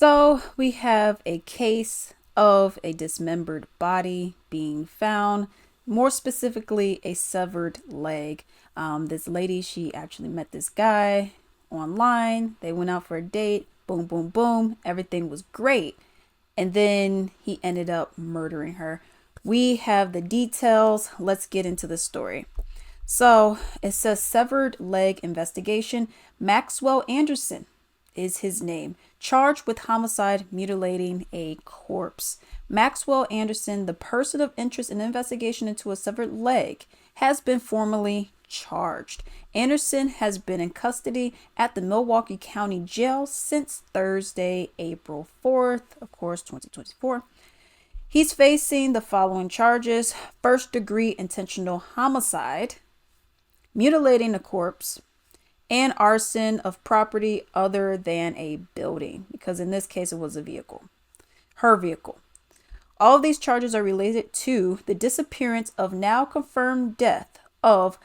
So we have a case of a dismembered body being found, more specifically, a severed leg. This lady, she actually met this guy online. They went out for a date. Boom, boom, boom. Everything was great. And then he ended up murdering her. We have the details. Let's get into the story. So it says severed leg investigation. Maxwell Anderson is his name, charged with homicide mutilating a corpse. Maxwell Anderson, the person of interest in the investigation into a severed leg, has been formally charged. Anderson has been in custody at the Milwaukee County Jail since Thursday, April 4th, of course, 2024. He's facing the following charges: first-degree intentional homicide, mutilating a corpse, and arson of property other than a building, because in this case it was a vehicle, her vehicle. All of these charges are related to the disappearance of now confirmed death of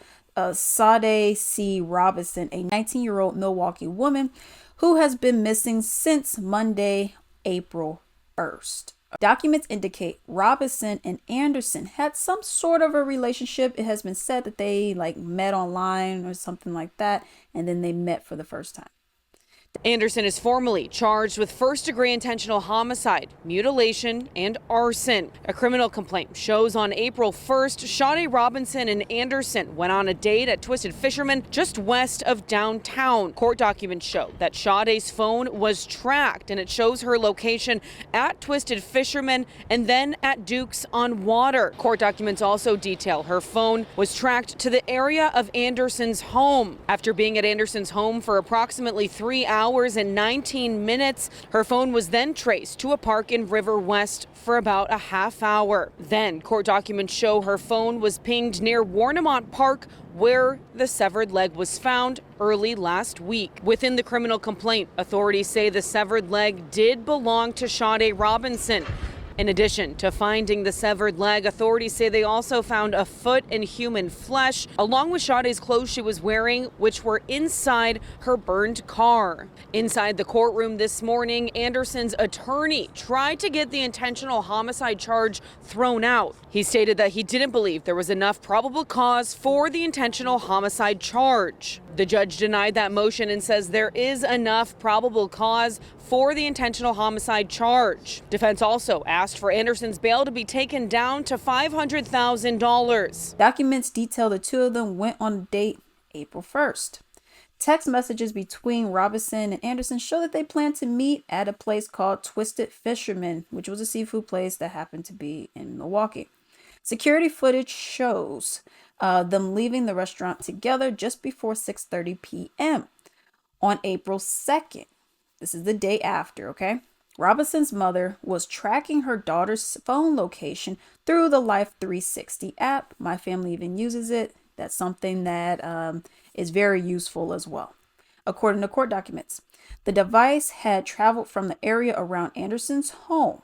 Sade C. Robinson, a 19-year-old Milwaukee woman who has been missing since Monday, April 1st. Documents indicate Robinson and Anderson had some sort of a relationship. It has been said that they met online or something like that, and then they met for the first time. Anderson is formally charged with first-degree intentional homicide, mutilation, and arson. A criminal complaint shows on April 1st, Sade Robinson and Anderson went on a date at Twisted Fisherman just west of downtown. Court documents show that Sade's phone was tracked, and it shows her location at Twisted Fisherman and then at Duke's on Water. Court documents also detail her phone was tracked to the area of Anderson's home. After being at Anderson's home for approximately 3 hours and 19 minutes, her phone was then traced to a park in River West for about a half hour. Then court documents show her phone was pinged near Warnemont Park, where the severed leg was found early last week. Within the criminal complaint, authorities say the severed leg did belong to Sade Robinson. In addition to finding the severed leg, authorities say they also found a foot and human flesh, along with Sade's clothes she was wearing, which were inside her burned car. Inside the courtroom this morning, Anderson's attorney tried to get the intentional homicide charge thrown out. He stated that he didn't believe there was enough probable cause for the intentional homicide charge. The judge denied that motion and says there is enough probable cause for the intentional homicide charge. Defense also asked for Anderson's bail to be taken down to $500,000. Documents detail the two of them went on a date April 1st. Text messages between Robinson and Anderson show that they plan to meet at a place called Twisted Fisherman, which was a seafood place that happened to be in Milwaukee. Security footage shows them leaving the restaurant together just before 6:30 p.m. on April 2nd. This is the day after, okay? Robinson's mother was tracking her daughter's phone location through the Life 360 app. My family even uses it. That's something that is very useful as well. According to court documents, the device had traveled from the area around Anderson's home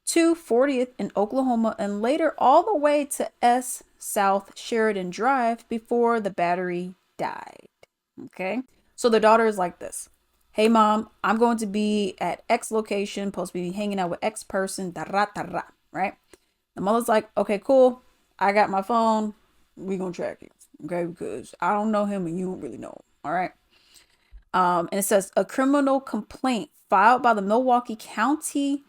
to 40th in Oklahoma and later all the way to S South Sheridan Drive before the battery died. Okay, so the daughter is like this: hey mom, I'm going to be at X location, supposed to be hanging out with X person, right? The mother's like, okay, cool, I got my phone, we gonna track you, okay, because I don't know him and you don't really know him. All right. And it says a criminal complaint filed by the Milwaukee County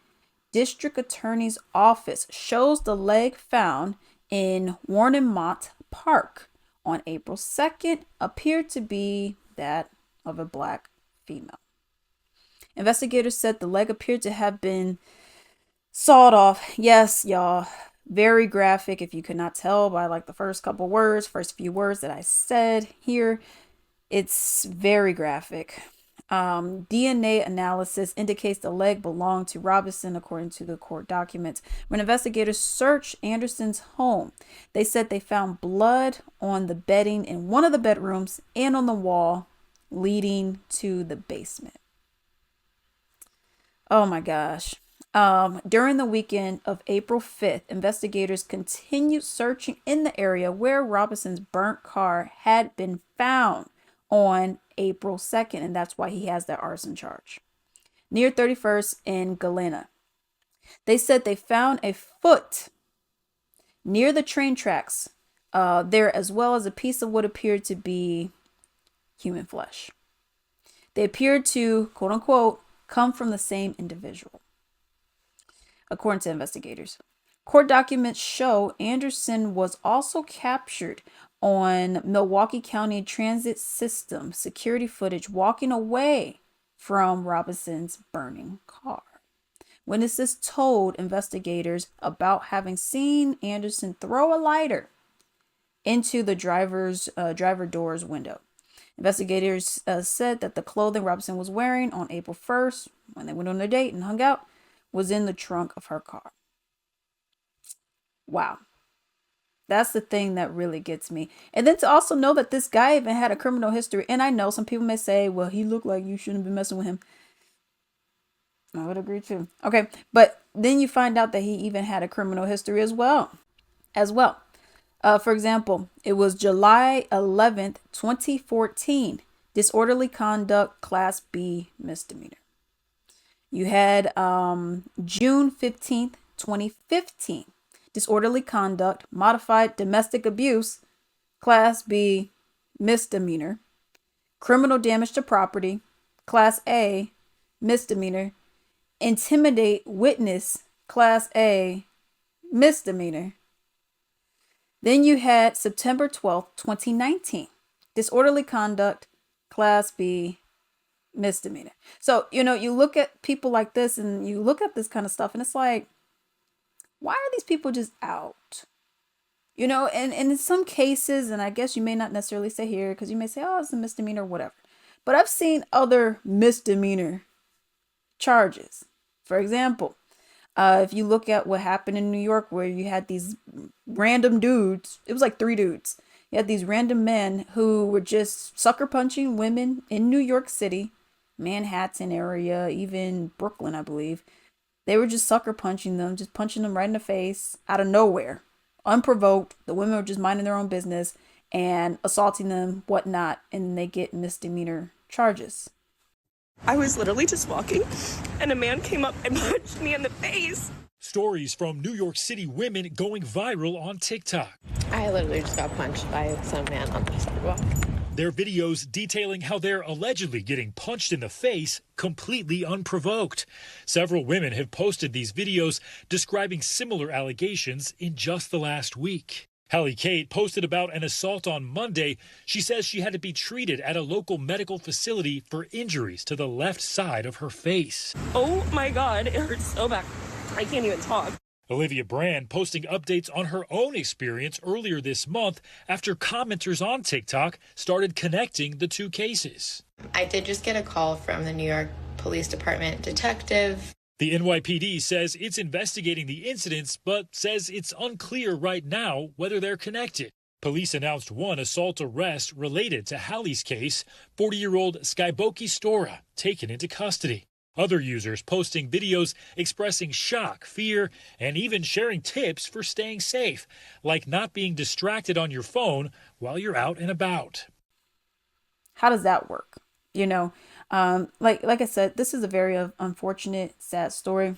District Attorney's Office shows the leg found in Warnemont Park on April 2nd appeared to be that of a black female. Investigators said the leg appeared to have been sawed off. Yes, y'all, very graphic. If you could not tell by the first few words that I said here, it's very graphic. DNA analysis indicates the leg belonged to Robinson, according to the court documents. When investigators searched Anderson's home, they said they found blood on the bedding in one of the bedrooms and on the wall leading to the basement. Oh my gosh. During the weekend of April 5th, investigators continued searching in the area where Robinson's burnt car had been found on April 2nd, and that's why he has that arson charge. near 31st and Galena. They said they found a foot near the train tracks there, as well as a piece of what appeared to be human flesh. They appeared to, quote unquote, come from the same individual, according to investigators. Court documents show Anderson was also captured on Milwaukee County Transit System security footage walking away from Robinson's burning car. Witnesses told investigators about having seen Anderson throw a lighter into the driver door's window. Investigators said that the clothing Robinson was wearing on April 1st, when they went on their date and hung out, was in the trunk of her car. Wow. That's the thing that really gets me. And then to also know that this guy even had a criminal history. And I know some people may say, well, he looked like you shouldn't be messing with him. I would agree too. Okay. But then you find out that he even had a criminal history as well. For example, it was July 11th, 2014, disorderly conduct, class B misdemeanor. You had June 15th, 2015, disorderly conduct, modified domestic abuse, class B misdemeanor. Criminal damage to property, class A misdemeanor. Intimidate witness, class A misdemeanor. Then you had September 12th, 2019, disorderly conduct, class B misdemeanor. So, you look at people like this and you look at this kind of stuff and it's like, why are these people just out? And in some cases, and I guess you may not necessarily say here because you may say, oh, it's a misdemeanor or whatever. But I've seen other misdemeanor charges. For example, if you look at what happened in New York, where you had these random dudes, it was like 3 dudes. You had these random men who were just sucker punching women in New York City, Manhattan area, even Brooklyn, I believe. They were just sucker punching them, just punching them right in the face out of nowhere, unprovoked. The women were just minding their own business and assaulting them, whatnot, and they get misdemeanor charges. I was literally just walking, and a man came up and punched me in the face. Stories from New York City women going viral on TikTok. I literally just got punched by some man on the sidewalk. Their videos detailing how they're allegedly getting punched in the face completely unprovoked. Several women have posted these videos describing similar allegations in just the last week. Hallie Kate posted about an assault on Monday. She says she had to be treated at a local medical facility for injuries to the left side of her face. Oh my God, it hurts so bad. I can't even talk. Olivia Brand posting updates on her own experience earlier this month after commenters on TikTok started connecting the two cases. I did just get a call from the New York Police Department detective. The NYPD says it's investigating the incidents, but says it's unclear right now whether they're connected. Police announced one assault arrest related to Hallie's case, 40-year-old Skyboki Stora, taken into custody. Other users posting videos expressing shock, fear, and even sharing tips for staying safe, like not being distracted on your phone while you're out and about. How does that work? Like I said, this is a very unfortunate, sad story.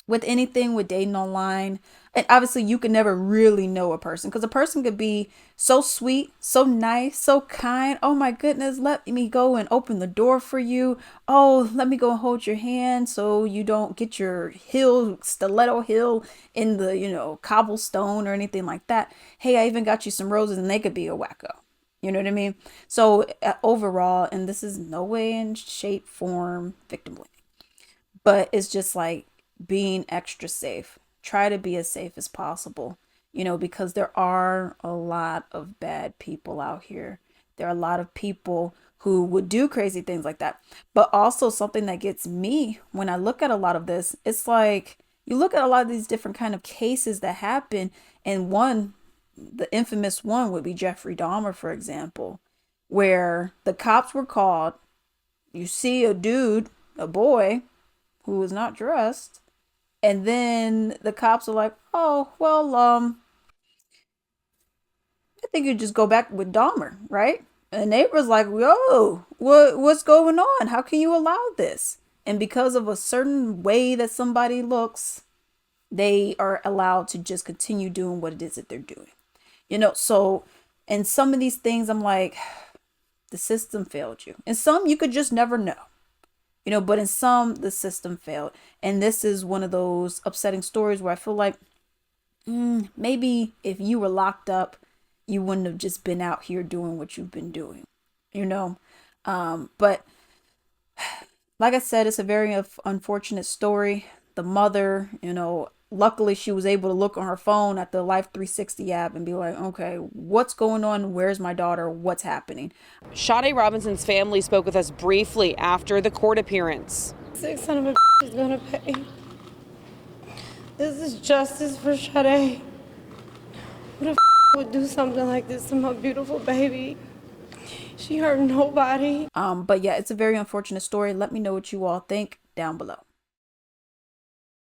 With anything with dating online, and obviously you can never really know a person, because a person could be so sweet, so nice, so kind. Oh my goodness, let me go and open the door for you. Oh, let me go and hold your hand so you don't get your stiletto heel in the cobblestone or anything like that. Hey, I even got you some roses, and they could be a wacko. You know what I mean? So overall, and this is no way in shape, form, victim blaming, but it's just like being extra safe. Try to be as safe as possible, because there are a lot of bad people out here. There are a lot of people who would do crazy things like that. But also something that gets me when I look at a lot of this, it's like you look at a lot of these different kind of cases that happen, and the infamous one would be Jeffrey Dahmer, for example, where the cops were called. You see a boy who was not dressed, and then the cops are like, oh, well, I think you just go back with Dahmer, right? And the neighbor's like, whoa, what's going on? How can you allow this? And because of a certain way that somebody looks, they are allowed to just continue doing what it is that they're doing. So in some of these things, I'm like, the system failed you. In some, you could just never know. But in some, the system failed. And this is one of those upsetting stories where I feel like maybe if you were locked up, you wouldn't have just been out here doing what you've been doing, But like I said, it's a very unfortunate story. The mother, luckily she was able to look on her phone at the Life 360 app and be like, okay, what's going on? Where's my daughter? What's happening? Sade Robinson's family spoke with us briefly after the court appearance. Sick son of a is gonna pay. This is justice for Sade. Who the would do something like this to my beautiful baby? She hurt nobody. But yeah, it's a very unfortunate story. Let me know what you all think down below.